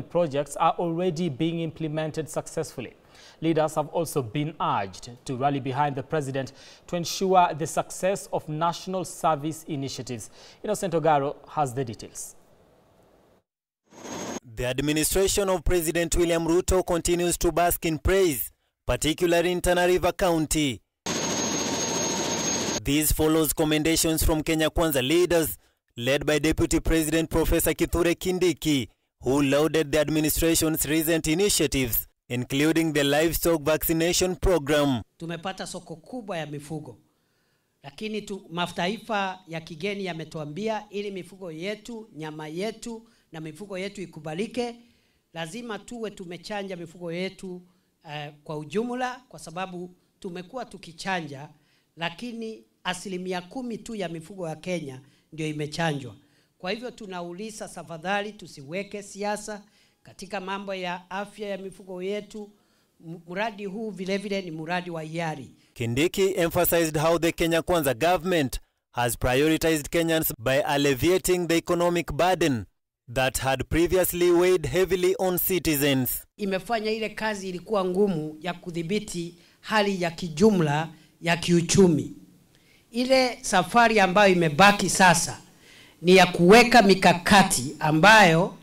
Projects are already being implemented successfully. Leaders have also been urged to rally behind the president to ensure the success of national service initiatives. Innocent Ogaro has the details. The administration of President William Ruto continues to bask in praise, particularly in Tana River County. This follows commendations from K24 leaders, led by Deputy President Professor Kithure Kindiki, who lauded the administration's recent initiatives, including the livestock vaccination program. Tumepata soko kubwa ya mifugo, lakini mataifa ya kigeni yametuambia ili mifugo yetu, nyama yetu na mifugo yetu ikubalike, lazima tuwe tumechanja mifugo yetu kwa ujumla, kwa sababu tumekuwa tukichanja, lakini 10% tu ya mifugo ya Kenya ndio imechanjwa. Kwa hivyo tunauliza tafadhali tusiweke siasa katika mambo ya afya ya mifugo yetu. Muradi huu vile ni muradi wa hiari. Kindiki emphasized how the Kenya Kwanza government has prioritized Kenyans by alleviating the economic burden that had previously weighed heavily on citizens. Imefanya ile kazi ilikuwa ngumu ya kudhibiti hali ya kijumla ya kiuchumi. Ile safari ambayo imebaki sasa ni ya kuweka mikakati ambayo,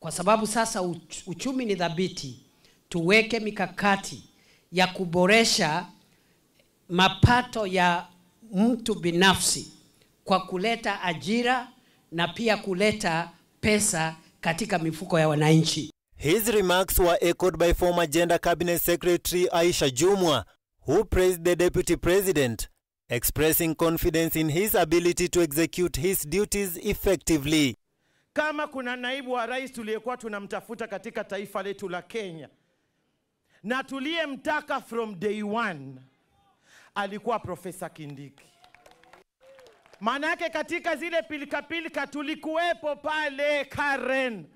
kwa sababu sasa uchumi ni dhabiti, tuweke mikakati ya kuboresha mapato ya mtu binafsi kwa kuleta ajira na pia kuleta pesa katika mifuko ya wananchi. His remarks were echoed by former Gender Cabinet Secretary Aisha Jumwa, who praised the Deputy President, expressing confidence in his ability to execute his duties effectively. Kama kuna naibu wa rais tuliyekuwa tunamtafuta katika taifa letu la Kenya, na tuliyemtaka from day one, alikuwa Professor Kindiki. Maana yake katika zile pilika tulikuwepo pale Karen.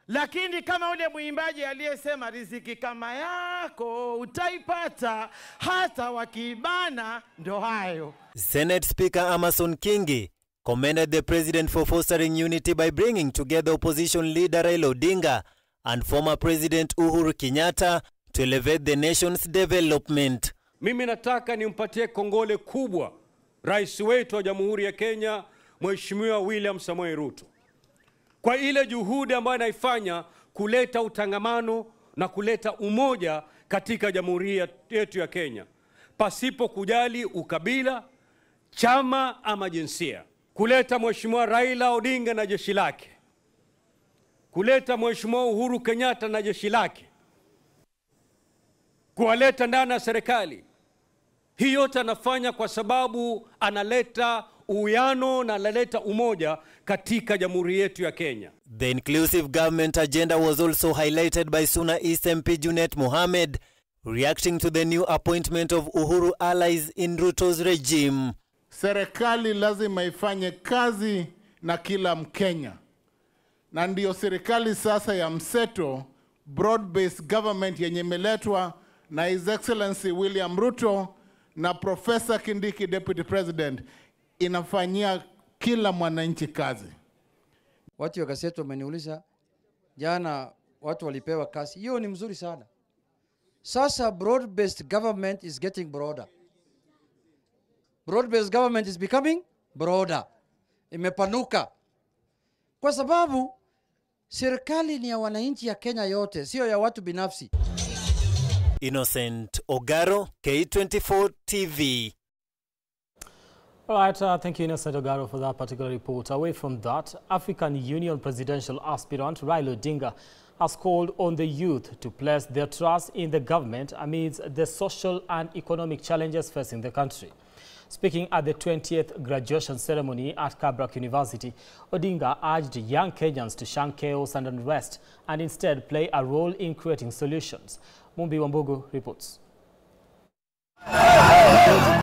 Lakini kama ule muimbaji aliyesema riziki kama yako utaipata hata wakibana, ndo hayo. Senate Speaker Amason Kingi commended the president for fostering unity by bringing together opposition leader Raila Odinga and former President Uhuru Kenyatta to elevate the nation's development. Mimi nataka nimpatie kongole kubwa rais wetu wa Jamhuri ya Kenya, Mheshimiwa William Samoei Ruto, kwa ile juhudi ambayo anaifanya kuleta utangamano na kuleta umoja katika Jamhuri yetu ya Kenya, pasipo kujali ukabila, chama ama jinsia. Kuleta Mheshimiwa Raila Odinga na jeshi lake, kuleta Mheshimiwa Uhuru Kenyatta na jeshi lake, kuwaleta ndani ya serikali. Hii yote anafanya kwa sababu analeta uwiano na analeta umoja katika Jamhuri yetu ya Kenya. The inclusive government agenda was also highlighted by Suna East MP Junet Mohamed, reacting to the new appointment of Uhuru allies in Ruto's regime. Serikali lazima ifanye kazi na kila Mkenya. Na ndio serikali sasa ya mseto, broad-based government yenye imeletwa na His Excellency William Ruto na Professor Kindiki Deputy President, inafanyia kila mwananchi kazi. Watu wa gazeti wameniuliza jana, watu walipewa kazi. Hiyo ni mzuri sana. Sasa broad-based government is getting broader. Broad-based government is becoming broader. Imepanuka. Kwa sababu serikali ni ya wananchi ya Kenya yote, sio ya watu binafsi. Innocent Ogaro, K24 TV. All right, thank you, Innocent Ogaro, for that particular report. Away from that, African Union presidential aspirant Raila Odinga has called on the youth to place their trust in the government amidst the social and economic challenges facing the country. Speaking at the 20th graduation ceremony at Kabrak University, Odinga urged young Kenyans to shun chaos and unrest and instead play a role in creating solutions. Mumbi Wambugu reports.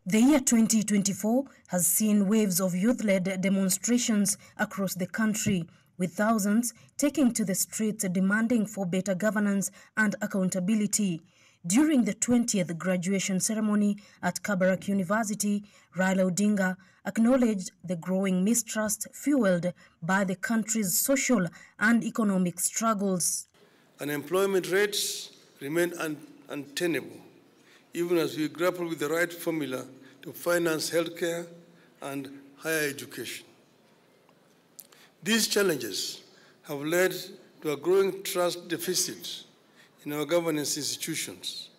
The year 2024 has seen waves of youth-led demonstrations across the country, with thousands taking to the streets demanding for better governance and accountability. During the 20th graduation ceremony at Kabarak University, Raila Odinga acknowledged the growing mistrust fueled by the country's social and economic struggles. Unemployment rates remain untenable, even as we grapple with the right formula to finance healthcare and higher education. These challenges have led to a growing trust deficit in our governance institutions.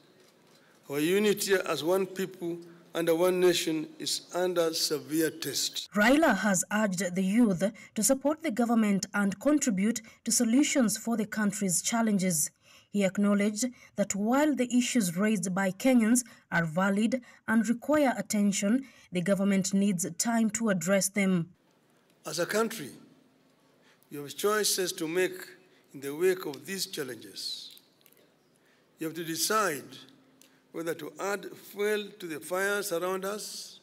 Our unity as one people under one nation is under severe test. Raila has urged the youth to support the government and contribute to solutions for the country's challenges. He acknowledged that while the issues raised by Kenyans are valid and require attention, the government needs time to address them. As a country, we have choices to make in the wake of these challenges. You have to decide whether to add fuel to the fires around us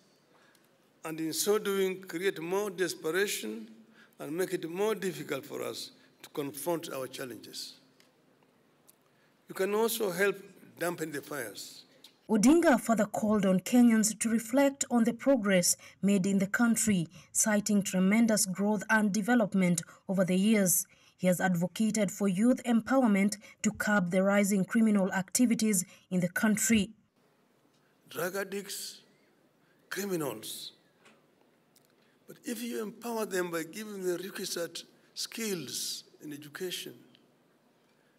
and in so doing create more desperation and make it more difficult for us to confront our challenges. You can also help dampen the fires. Odinga further called on Kenyans to reflect on the progress made in the country, citing tremendous growth and development over the years. He has advocated for youth empowerment to curb the rising criminal activities in the country. Drug addicts, criminals. But if you empower them by giving them requisite skills in education,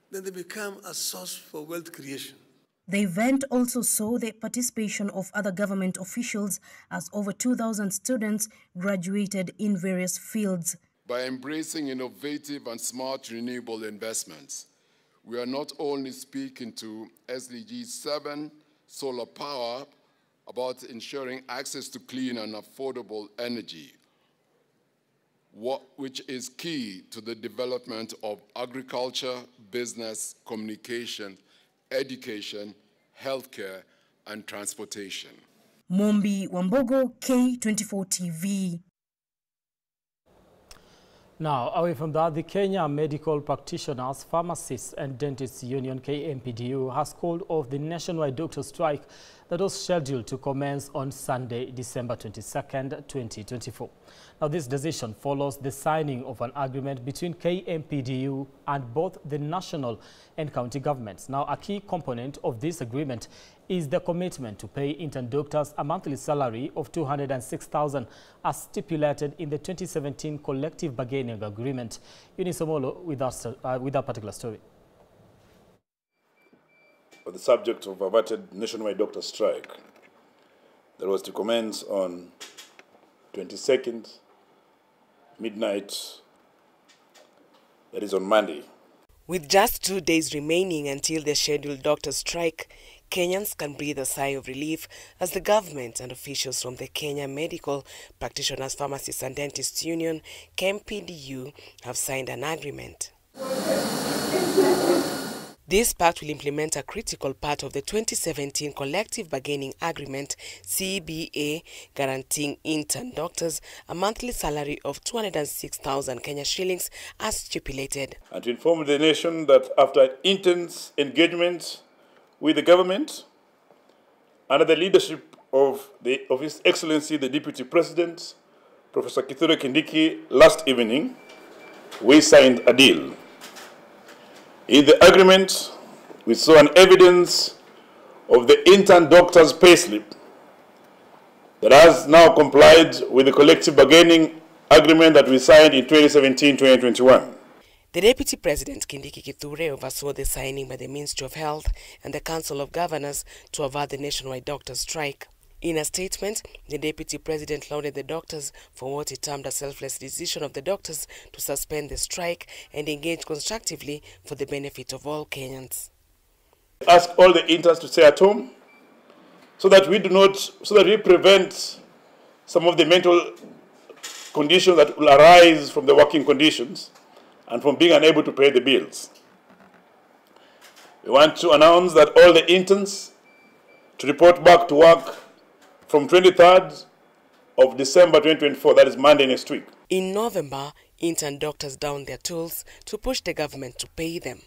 then they become a source for wealth creation. The event also saw the participation of other government officials as over 2,000 students graduated in various fields. By embracing innovative and smart renewable investments, we are not only speaking to SDG 7 solar power about ensuring access to clean and affordable energy, which is key to the development of agriculture, business, communication, education, healthcare, and transportation. Mombi Wambogo, K24 TV. Now, away from that, the Kenya Medical Practitioners, Pharmacists and Dentists Union, KMPDU, has called off the nationwide doctor strike that was scheduled to commence on Sunday, December 22nd, 2024. Now, this decision follows the signing of an agreement between KMPDU and both the national and county governments. Now, a key component of this agreement is the commitment to pay intern doctors a monthly salary of $206,000 as stipulated in the 2017 collective bargaining agreement. Eunice Omolo with that particular story. For the subject of averted nationwide doctor strike that was to commence on 22nd, midnight, that is on Monday. With just 2 days remaining until the scheduled doctor strike, Kenyans can breathe a sigh of relief as the government and officials from the Kenya Medical Practitioners, Pharmacists and Dentists Union, KMPDU, have signed an agreement. This pact will implement a critical part of the 2017 Collective Bargaining Agreement, CBA, guaranteeing intern doctors a monthly salary of 206,000 Kenya shillings as stipulated. And to inform the nation that after intense engagement with the government, under the leadership of His Excellency the Deputy President, Professor Kithure Kindiki, last evening, we signed a deal. In the agreement, we saw an evidence of the intern doctor's payslip that has now complied with the collective bargaining agreement that we signed in 2017-2021. The Deputy President Kindiki Kithure oversaw the signing by the Ministry of Health and the Council of Governors to avert the nationwide doctors' strike. In a statement, the Deputy President lauded the doctors for what he termed a selfless decision of the doctors to suspend the strike and engage constructively for the benefit of all Kenyans. Ask all the interns to stay at home so that we prevent some of the mental conditions that will arise from the working conditions and from being unable to pay the bills. We want to announce that all the interns to report back to work from 23rd of December 2024, that is Monday next week. In November, intern doctors downed their tools to push the government to pay them.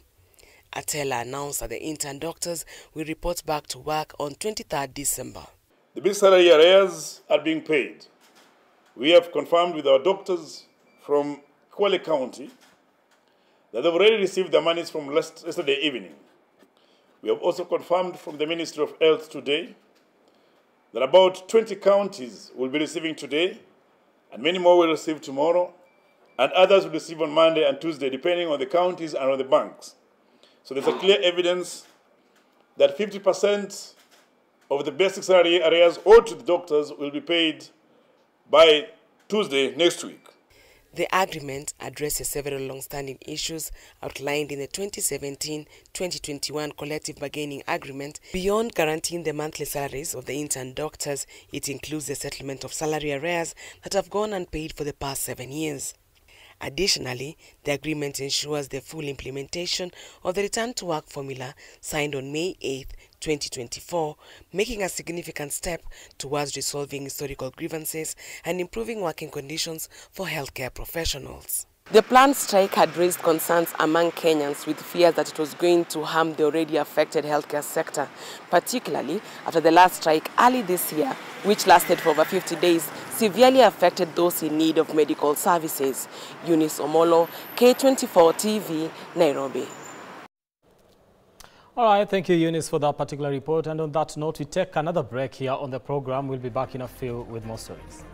Atela announced that the intern doctors will report back to work on 23rd December. The big salary arrears are being paid. We have confirmed with our doctors from Kwale County that they've already received their monies from yesterday evening. We have also confirmed from the Ministry of Health today that about 20 counties will be receiving today, and many more will receive tomorrow, and others will receive on Monday and Tuesday, depending on the counties and on the banks. So there's a clear evidence that 50% of the basic salary arrears owed to the doctors will be paid by Tuesday next week. The agreement addresses several long-standing issues outlined in the 2017-2021 collective bargaining agreement. Beyond guaranteeing the monthly salaries of the intern doctors, it includes the settlement of salary arrears that have gone unpaid for the past 7 years. Additionally, the agreement ensures the full implementation of the return to work formula signed on May 8, 2024, making a significant step towards resolving historical grievances and improving working conditions for healthcare professionals. The planned strike had raised concerns among Kenyans with fears that it was going to harm the already affected healthcare sector, particularly after the last strike early this year, which lasted for over 50 days, severely affected those in need of medical services. Eunice Omolo, K24 TV, Nairobi. All right, thank you, Eunice, for that particular report. And on that note, we take another break here on the program. We'll be back in a few with more stories.